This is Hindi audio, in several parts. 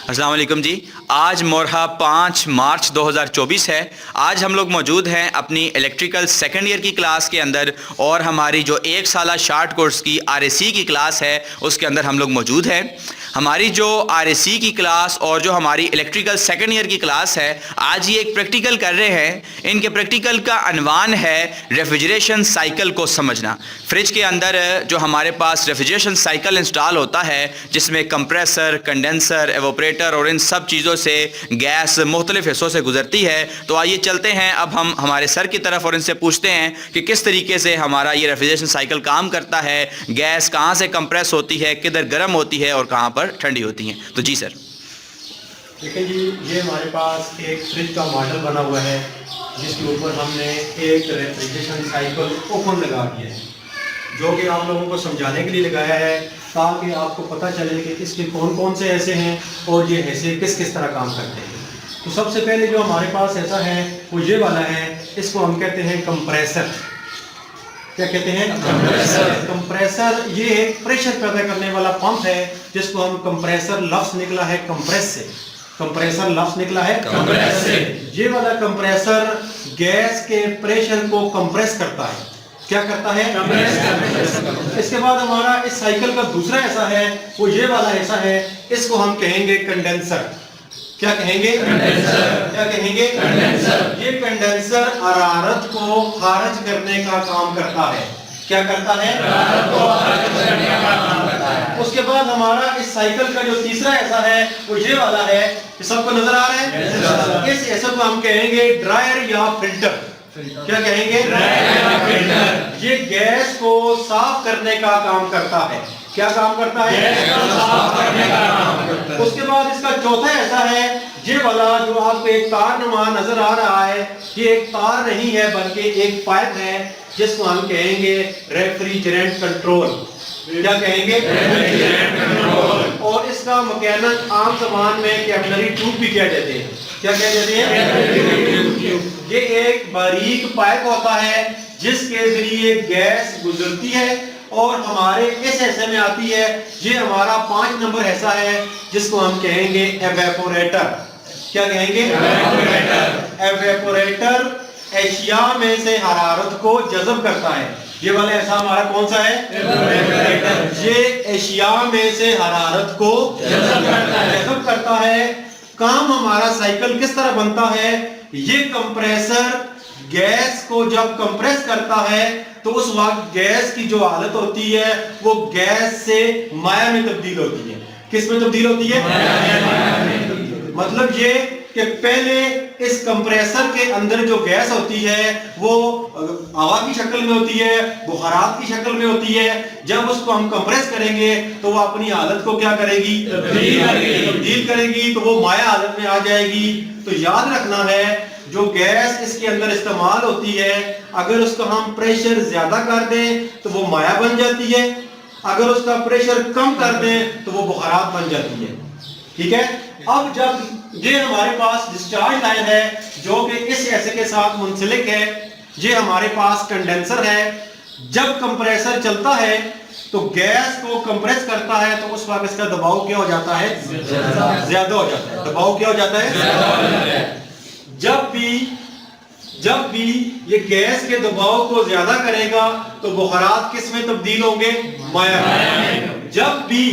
अस्सलाम वालेकुम जी। आज मोरहा 5 मार्च 2024 है। आज हम लोग मौजूद हैं अपनी इलेक्ट्रिकल सेकेंड ईयर की क्लास के अंदर और हमारी जो 1 साला शार्ट कोर्स की RAC की क्लास है उसके अंदर हम लोग मौजूद हैं। हमारी जो RAC की क्लास और जो हमारी इलेक्ट्रिकल सेकेंड ईयर की क्लास है, आज ये एक प्रैक्टिकल कर रहे हैं। इनके प्रैक्टिकल का अनवान है रेफ्रिजरेशन साइकिल को समझना। फ्रिज के अंदर जो हमारे पास रेफ्रिजरेशन साइकिल इंस्टॉल होता है जिसमें कंप्रेसर, कंडेंसर, एवोपरेटर और इन सब चीज़ों से गैस मुख्तलिफ हिस्सों से गुजरती है। तो आइए चलते हैं अब हम हमारे सर की तरफ और इनसे पूछते हैं कि किस तरीके से हमारा ये रेफ्रिजरेशन साइकिल काम करता है, गैस कहाँ से कंप्रेस होती है, किधर गर्म होती है और कहाँ पर ठंडी होती हैं। तो जी सर। देखिए जी, ये हमारे पास एक फ्रिज का मॉडल बना हुआ है जिसके ऊपर हमने एक रेफ्रिजरेशन साइकिल ओपन लगा दिया है, जो कि आप लोगों को समझाने के लिए लगाया है ताकि आपको पता चले कि इसके कौन कौन से ऐसे हैं और ये ऐसे किस किस तरह काम करते हैं। तो सबसे पहले जो हमारे पास ऐसा है वो ये वाला है, इसको हम कहते हैं कंप्रेसर। क्या कहते हैं? कंप्रेसर। कंप्रेसर ये एक प्रेशर पैदा करने वाला पंप है जिसको हम कंप्रेसर लफ्ज निकला है कंप्रेस से। कंप्रेसर लफ्ज निकला है कंप्रेस से। ये वाला कंप्रेसर गैस के प्रेशर को कंप्रेस करता है। क्या करता है? कंप्रेस करता है। इसके बाद हमारा इस साइकिल का दूसरा ऐसा है, वो ये वाला ऐसा है, इसको हम कहेंगे कंडेंसर। क्या कहेंगे? कंडेंसर। क्या कहेंगे? कंडेंसर। ये कंडेंसर हरारत को खारिज करने का काम करता है। क्या करता है? हरारत को खारिज करने का काम करता है। उसके बाद हमारा इस साइकिल का जो तीसरा ऐसा है वो ये वाला है, ये सबको नजर आ रहा है? इस ऐसा को हम कहेंगे ड्रायर या फिल्टर। क्या कहेंगे? ड्रायर या फिल्टर। ये गैस को साफ करने का काम करता है। क्या काम करता है? गैस को साफ करने का काम करता है। उसके बाद इसका चौथा ऐसा है, ये वाला जो आपको एक तार नुमा नजर आ रहा है, ये एक तार नहीं है बल्कि एक पाइप है जिसको हम कहेंगे रेफ्रिजरेंट कंट्रोल। क्या कहेंगे? Refrigerant control. और इसका मैकेनिक आम जबान में कैपिलरी ट्यूब भी कह देते हैं। क्या कह देते हैं? ये एक बारीक पाइप होता है जिसके जरिए गैस गुजरती है और हमारे इस हिस्से में आती है। ये हमारा 5 नंबर हिस्सा है जिसको हम कहेंगे एवेपोरेटर। क्या कहेंगे? एवेपोरेटर। एवेपोरेटर एशिया में से हरारत को जज़ब करता है। ये वाला ऐसा हमारा कौन सा है? एवेपोरेटर। ये एशिया में से हरारत को जज़ब करता है। काम हमारा साइकिल किस तरह बनता है? ये कंप्रेसर गैस को जब कंप्रेस करता है तो उस वक्त गैस की जो हालत होती है वो गैस से माया में तब्दील होती है। किस में तब्दील होती है? मतलब ये कि पहले इस कंप्रेसर के अंदर जो गैस होती है वो हवा की शक्ल में होती है, बुखारात की शक्ल में होती है। जब उसको हम कंप्रेस करेंगे तो वो अपनी हालत को क्या करेगी? तब्दील करेगी, तो वो माया हालत में आ जाएगी। तो याद रखना है जो गैस इसके अंदर इस्तेमाल होती है, अगर उसका हम प्रेशर ज्यादा कर दें तो वो माया बन जाती है, अगर उसका प्रेशर कम कर दें तो वो बुखारात बन जाती है। ठीक है। अब जब ये हमारे पास डिस्चार्ज लाइन है जो कि इस ऐसे के साथ मुंसलिक है, ये हमारे पास कंडेंसर है। जब कंप्रेसर चलता है तो गैस को कंप्रेस करता है तो उस वक्त इसका दबाव क्या हो जाता है? ज्यादा हो जाता है। दबाव क्या हो जाता है? जब भी ये गैस के दबाव को ज्यादा करेगा तो बुखारात किस में तब्दील होंगे? माया में। जब भी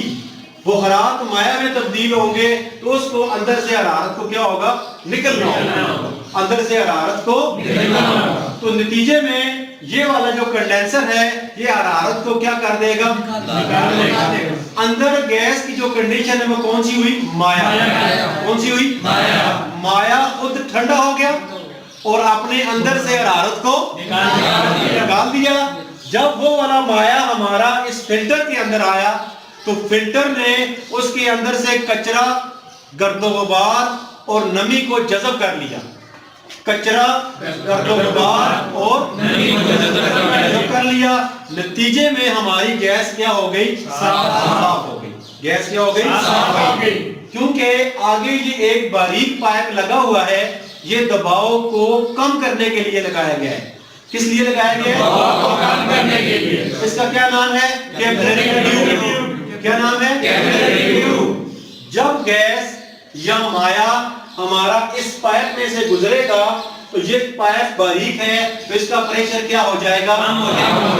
बुखारात माया में तब्दील होंगे तो उसको अंदर से हरारत को क्या होगा? निकलना होगा। अंदर से हरारत को निकलना होगा। तो नतीजे में ये वाला जो कंडेंसर है ये हरारत को क्या कर देगा? निकाल देगा। अंदर गैस की जो कंडीशन है वो कौन सी हुई? माया। कौन सी हुई? माया खुद ठंडा हो गया और अपने अंदर से हरारत को निकाल दिया। जब वो वाला माया हमारा इस फिल्टर के अंदर आया तो फिल्टर ने उसके अंदर से कचरा, गर्दो-गुबार और नमी को जज़ब कर लिया। कचरा, गर्दो-गुबार और नमी को जज़ब कर लिया। नतीजे में हमारी गैस क्या हो गई? साफ हो गई। गैस क्या हो गई? साफ हो गई। क्योंकि आगे ये एक बारीक पाइप लगा हुआ है, ये दबाव को कम करने के लिए लगाया गया है। किस लिए लगाया गया है? दबाव को कम करने के लिए। इसका क्या नाम है? Capillary tube. क्या नाम है? Capillary tube. जब गैस या माया हमारा इस पाइप में से गुजरेगा तो ये पाइप बारीक है तो इसका प्रेशर क्या हो जाएगा, कम हो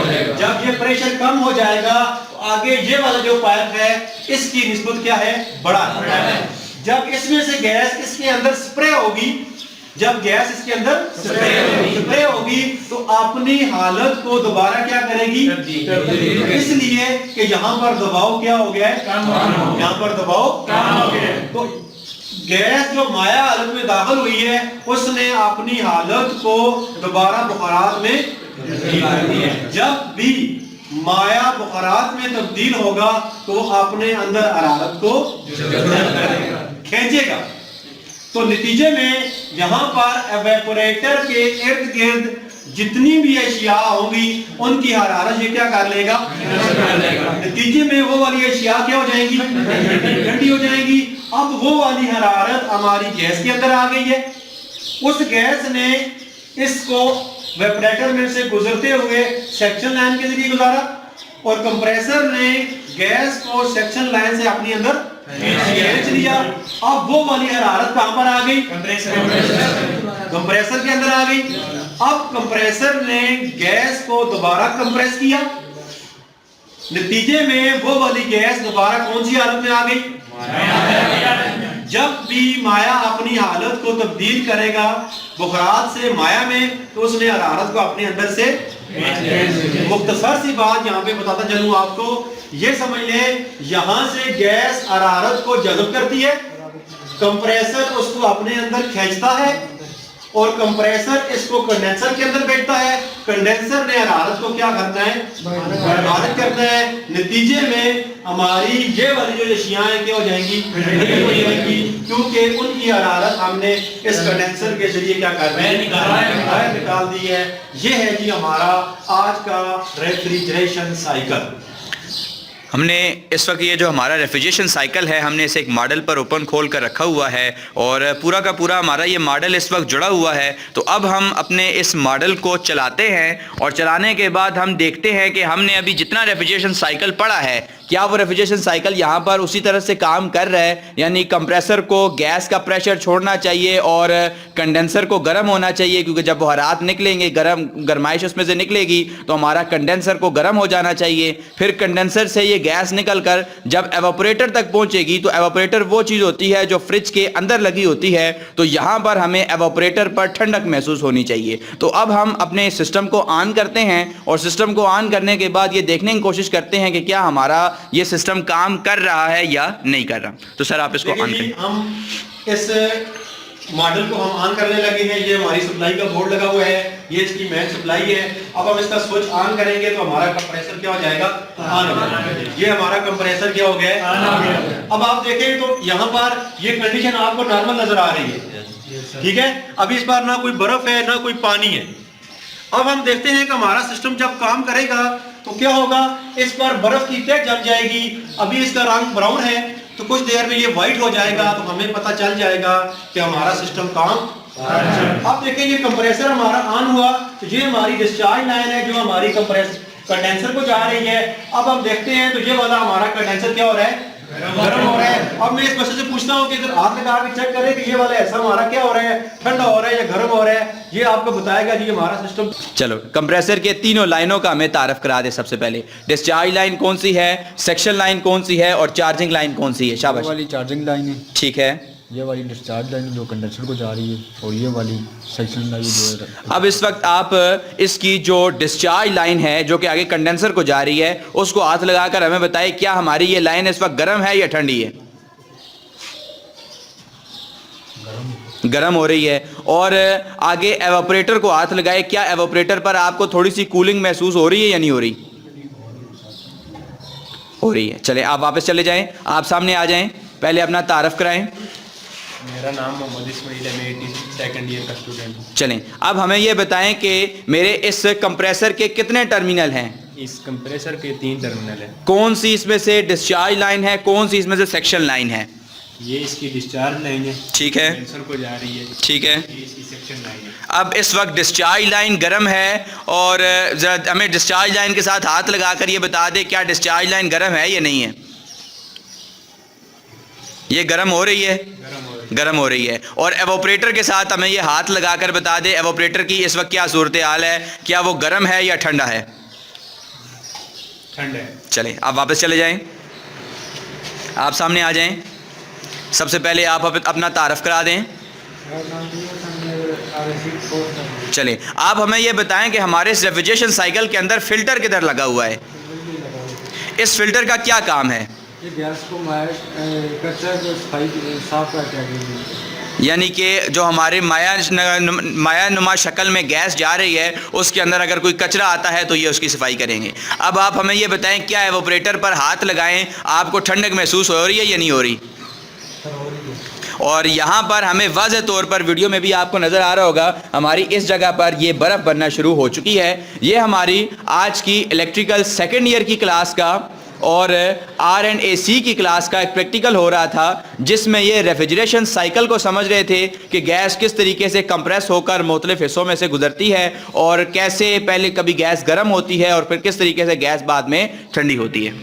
जाएगा। जब ये प्रेशर कम हो जाएगा तो आगे ये वाला जो पाइप है इसकी निस्बत क्या है, बड़ा है। जब इसमें से गैस इसके अंदर स्प्रे होगी, जब गैस इसके अंदर स्प्रे होगी तो अपनी हालत को दोबारा क्या करेगी, इसलिए कि यहाँ पर दबाव क्या हो गया है, यहाँ पर दबाव कम हो गया है। तो गैस जो माया हालत में दाखिल हुई है उसने अपनी हालत को दोबारा बुखारात में तब्दील कर दी है। जब भी माया बुखारात में तब्दील होगा तो अपने अंदर हरारत को खींचेगा। तो नतीजे में यहाँ पर एवेपोरेटर के इर्द गिर्द जितनी भी अशिया होंगी उनकी हरारत ये क्या कर लेगा, नतीजे में वो वाली अशिया क्या हो जाएंगी, ठंडी हो जाएंगी। अब वो वाली हरारत हमारी गैस के अंदर आ गई है, उस गैस ने इसको वेपोरेटर में से गुजरते हुए सेक्शन लाइन के जरिए गुजारा और कंप्रेसर ने गैस को सेक्शन लाइन से अपने अंदर खींच लिया। अब वो वाली हरारत कहां पर आ गई, कंप्रेसर के अंदर आ गई। अब कंप्रेसर ने गैस को दोबारा कंप्रेस किया, नतीजे में वो वाली गैस दोबारा कौन सी हालत में आ गई, जब भी माया अपनी हालत को तब्दील करेगा बुखारात से माया में तो उसने हरारत को अपने अंदर से मुख्तसर सी बात यहाँ पे बताता चलूं आपको, ये समझ ले यहां से गैस हरारत को जज़ब करती है, कंप्रेसर उसको अपने अंदर खींचता है और कंप्रेसर इसको कंडेंसर के अंदर बैठता है। कंडेंसर ने हरारत को क्या करना है, बर्बाद करना है। नतीजे में हमारी ये वाली जो अशियाएं क्या हो जाएंगी, हो जाएंगी, क्योंकि उनकी हरारत हमने इस कंडेंसर के जरिए क्या कर रहे हैं, बाहर निकाल दी है। ये है जी हमारा आज का रेफ्रिजरेशन साइकिल। हमने इस वक्त ये जो हमारा रेफ्रिजरेशन साइकिल है हमने इसे एक मॉडल पर ओपन खोल कर रखा हुआ है और पूरा का पूरा हमारा ये मॉडल इस वक्त जुड़ा हुआ है। तो अब हम अपने इस मॉडल को चलाते हैं और चलाने के बाद हम देखते हैं कि हमने अभी जितना रेफ्रिजरेशन साइकिल पढ़ा है क्या वो रेफ्रिजरेशन साइकिल यहाँ पर उसी तरह से काम कर रहा है, यानी कंप्रेसर को गैस का प्रेशर छोड़ना चाहिए और कंडेंसर को गर्म होना चाहिए, क्योंकि जब बुखारात निकलेंगे गर्माइश उसमें से निकलेगी तो हमारा कंडेंसर को गर्म हो जाना चाहिए। फिर कंडेंसर से ये गैस निकलकर जब एवापोरेटर तक पहुंचेगी तो एवापोरेटर वो चीज़ होती है जो फ्रिज के अंदर लगी होती है, तो यहाँ पर हमें एवापोरेटर पर ठंडक महसूस होनी चाहिए। तो अब हम अपने सिस्टम को ऑन करते हैं और सिस्टम को ऑन करने के बाद ये देखने की कोशिश करते हैं कि क्या हमारा ये सिस्टम काम कर रहा है या नहीं कर रहा। तो सर आप इसको ऑन करें। हम इस मॉडल को हम ऑन करने लगे हैं। ये हमारी सप्लाई का बोर्ड लगा हुआ है, ये इसकी मेन सप्लाई है। अब हम इसका स्विच ऑन करेंगे तो हमारा कंप्रेसर क्या हो जाएगा, ऑन हो जाएगा। ये हमारा कंप्रेसर क्या हो गया, ऑन हो गया। अब आप देखें तो यहाँ पर ये कंडीशन आपको नॉर्मल नजर आ रही है, ठीक है। अभी इस बार ना कोई बर्फ है ना कोई पानी है। अब हम देखते हैं कि हमारा सिस्टम जब काम करेगा तो क्या होगा, इस पर बर्फ की तह जम जाएगी। अभी इसका रंग ब्राउन है तो कुछ देर में ये व्हाइट हो जाएगा, तो हमें पता चल जाएगा कि हमारा सिस्टम काम। अब देखें ये कंप्रेसर हमारा ऑन हुआ तो ये हमारी डिस्चार्ज लाइन है जो हमारी कंडेंसर को जा रही है। अब हम देखते हैं तो ये वाला हमारा कंडेंसर क्या हो रहा है, गर्म हो रहा है। अब मैं इस क्वेश्चन से पूछता हूँ कि अगर हाथ लगा के चेक करें कि ये वाला ऐसा हमारा क्या हो रहा है, ठंडा हो रहा है या गर्म हो रहा है, ये आपको बताएगा जी हमारा सिस्टम। चलो कंप्रेसर के तीनों लाइनों का हमें तारफ करा दे। सबसे पहले डिस्चार्ज लाइन कौन सी है, सेक्शन लाइन कौन सी है और चार्जिंग लाइन कौन सी है। शाबाश। वाली चार्जिंग लाइन है, ठीक है। ये वाली डिस्चार्ज लाइन जो कंडेंसर को जा रही है और ये वाली सेक्शन लाइन जो है। अब इस वक्त आप इसकी जो डिस्चार्ज लाइन है जो कि आगे कंडेंसर को जा रही है उसको हाथ लगाकर हमें बताइए क्या हमारी ये लाइन इस वक्त गर्म है या ठंडी है। गर्म हो रही है। और आगे एवापोरेटर को हाथ लगाए, क्या एवापोरेटर पर आपको थोड़ी सी कूलिंग महसूस हो रही है या नहीं हो रही, हो रही है। चले आप वापस चले जाएं, आप सामने आ जाएं, पहले अपना तारफ कराएं। मेरा नाम मोहम्मद इस्माइल है, मैं 82nd ईयर का स्टूडेंट हूँ। चलें अब हमें यह बताएं कि मेरे इस कंप्रेसर के कितने टर्मिनल हैं। इस कंप्रेसर के 3 टर्मिनल है। कौन सी इसमें से डिस्चार्ज लाइन है, कौन सी इसमें से सेक्शन लाइन है। ये इसकी डिस्चार्ज लाइन है, ठीक है, कंडेंसर को जा रही है, ठीक है। ये इसकी सेक्शन लाइन है। अब इस वक्त डिस्चार्ज लाइन गर्म है और जरा हमें डिस्चार्ज लाइन के साथ हाथ लगाकर ये बता दे क्या डिस्चार्ज लाइन गर्म है या नहीं है। ये गर्म हो रही है, गर्म गर्म हो रही है। और एवोपरेटर के साथ हमें ये हाथ लगाकर बता दें एवोपरेटर की इस वक्त क्या सूरत हाल है, क्या वो गर्म है या ठंडा है? ठंड है। चलें आप वापस चले जाएं, आप सामने आ जाएं। सबसे पहले आप अपना तारफ़ करा दें। चलें आप हमें ये बताएं कि हमारे इस रेफ्रिजरेशन साइकिल के अंदर फ़िल्टर किधर लगा हुआ है? इस फ़िल्टर का क्या काम है? ये गैस को कचरा को साफ करके, यानी कि जो हमारे माया नुमा शक्ल में गैस जा रही है उसके अंदर अगर कोई कचरा आता है तो ये उसकी सफाई करेंगे। अब आप हमें ये बताएं क्या एवोपरेटर पर हाथ लगाएं आपको ठंडक महसूस हो रही है या नहीं हो रही? और यहाँ पर हमें वाज़ेह तौर पर वीडियो में भी आपको नज़र आ रहा होगा हमारी इस जगह पर ये बर्फ़ बनना शुरू हो चुकी है। ये हमारी आज की इलेक्ट्रिकल सेकेंड ईयर की क्लास का और R&AC की क्लास का एक प्रैक्टिकल हो रहा था जिसमें ये रेफ्रिजरेशन साइकिल को समझ रहे थे कि गैस किस तरीके से कंप्रेस होकर मुख्तलिफ हिस्सों में से गुजरती है और कैसे पहले कभी गैस गर्म होती है और फिर किस तरीके से गैस बाद में ठंडी होती है।